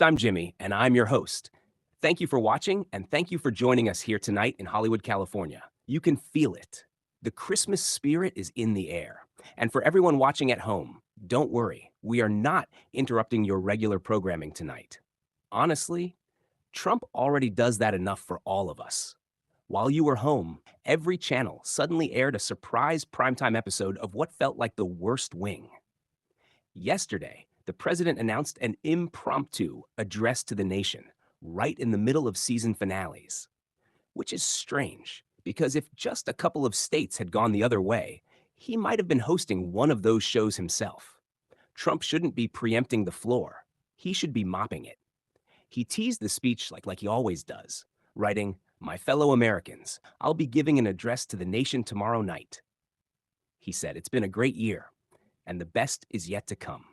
I'm Jimmy, and I'm your host. Thank you for watching, and thank you for joining us here tonight in Hollywood, California. You can feel it. The Christmas spirit is in the air. And for everyone watching at home, don't worry, we are not interrupting your regular programming tonight. Honestly, Trump already does that enough for all of us. While you were home, every channel suddenly aired a surprise primetime episode of what felt like the worst wing. Yesterday, the president announced an impromptu address to the nation right in the middle of season finales, which is strange because if just a couple of states had gone the other way, he might have been hosting one of those shows himself. Trump shouldn't be preempting the floor. He should be mopping it. He teased the speech like he always does, writing, "My fellow Americans, I'll be giving an address to the nation tomorrow night." He said, "It's been a great year, and the best is yet to come."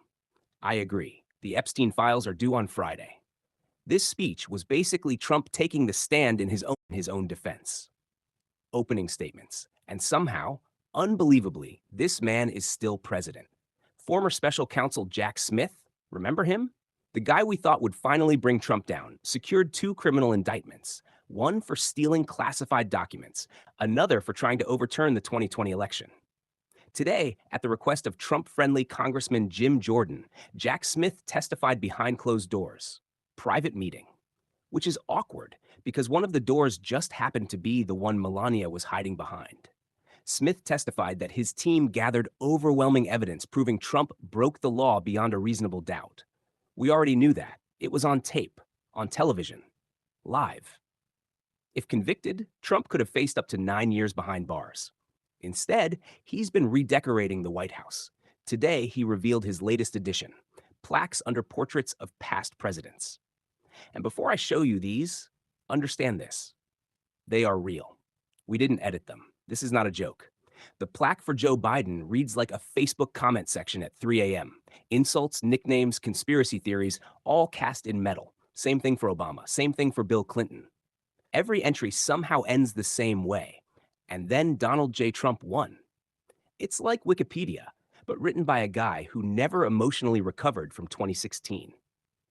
I agree. The Epstein files are due on Friday. This speech was basically Trump taking the stand in his own defense. Opening statements. And somehow, unbelievably, this man is still president. Former special counsel Jack Smith, remember him? The guy we thought would finally bring Trump down, secured two criminal indictments, one for stealing classified documents, another for trying to overturn the 2020 election. Today, at the request of Trump-friendly Congressman Jim Jordan, Jack Smith testified behind closed doors. Private meeting. Which is awkward because one of the doors just happened to be the one Melania was hiding behind. Smith testified that his team gathered overwhelming evidence proving Trump broke the law beyond a reasonable doubt. We already knew that. It was on tape, on television, live. If convicted, Trump could have faced up to 9 years behind bars. Instead, he's been redecorating the White House. Today, he revealed his latest addition, plaques under portraits of past presidents. And before I show you these, understand this. They are real. We didn't edit them. This is not a joke. The plaque for Joe Biden reads like a Facebook comment section at 3 a.m. Insults, nicknames, conspiracy theories, all cast in metal. Same thing for Obama. Same thing for Bill Clinton. Every entry somehow ends the same way. And then Donald J. Trump won. It's like Wikipedia, but written by a guy who never emotionally recovered from 2016.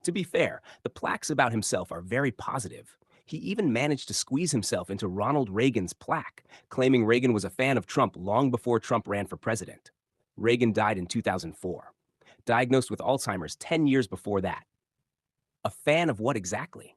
To be fair, the plaques about himself are very positive. He even managed to squeeze himself into Ronald Reagan's plaque, claiming Reagan was a fan of Trump long before Trump ran for president. Reagan died in 2004, diagnosed with Alzheimer's 10 years before that. A fan of what exactly?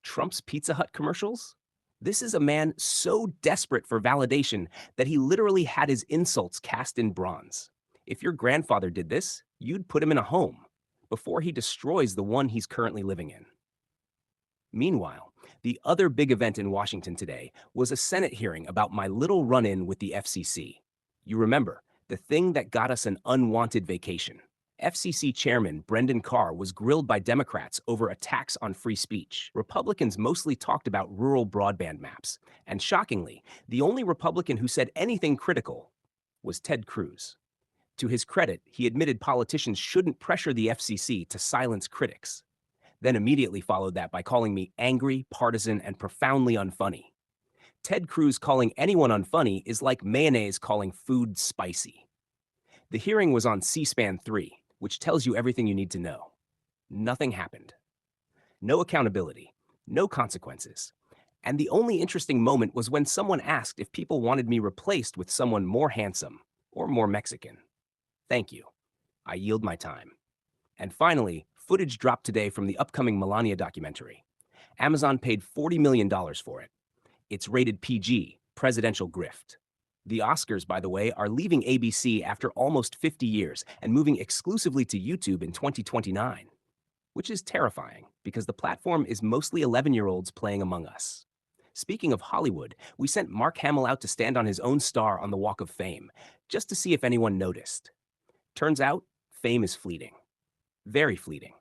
Trump's Pizza Hut commercials? This is a man so desperate for validation that he literally had his insults cast in bronze. If your grandfather did this, you'd put him in a home before he destroys the one he's currently living in. Meanwhile, the other big event in Washington today was a Senate hearing about my little run-in with the FCC. You remember, the thing that got us an unwanted vacation. FCC Chairman Brendan Carr was grilled by Democrats over attacks on free speech. Republicans mostly talked about rural broadband maps, and shockingly, the only Republican who said anything critical was Ted Cruz. To his credit, he admitted politicians shouldn't pressure the FCC to silence critics, then immediately followed that by calling me angry, partisan, and profoundly unfunny. Ted Cruz calling anyone unfunny is like mayonnaise calling food spicy. The hearing was on C-SPAN 3, which tells you everything you need to know. Nothing happened. No accountability, no consequences. And the only interesting moment was when someone asked if people wanted me replaced with someone more handsome or more Mexican. Thank you. I yield my time. And finally, footage dropped today from the upcoming Melania documentary. Amazon paid $40 million for it. It's rated PG, presidential grift. The Oscars, by the way, are leaving ABC after almost 50 years and moving exclusively to YouTube in 2029, which is terrifying because the platform is mostly 11-year-olds playing Among Us. Speaking of Hollywood, we sent Mark Hamill out to stand on his own star on the Walk of Fame, just to see if anyone noticed. Turns out, fame is fleeting. Very fleeting.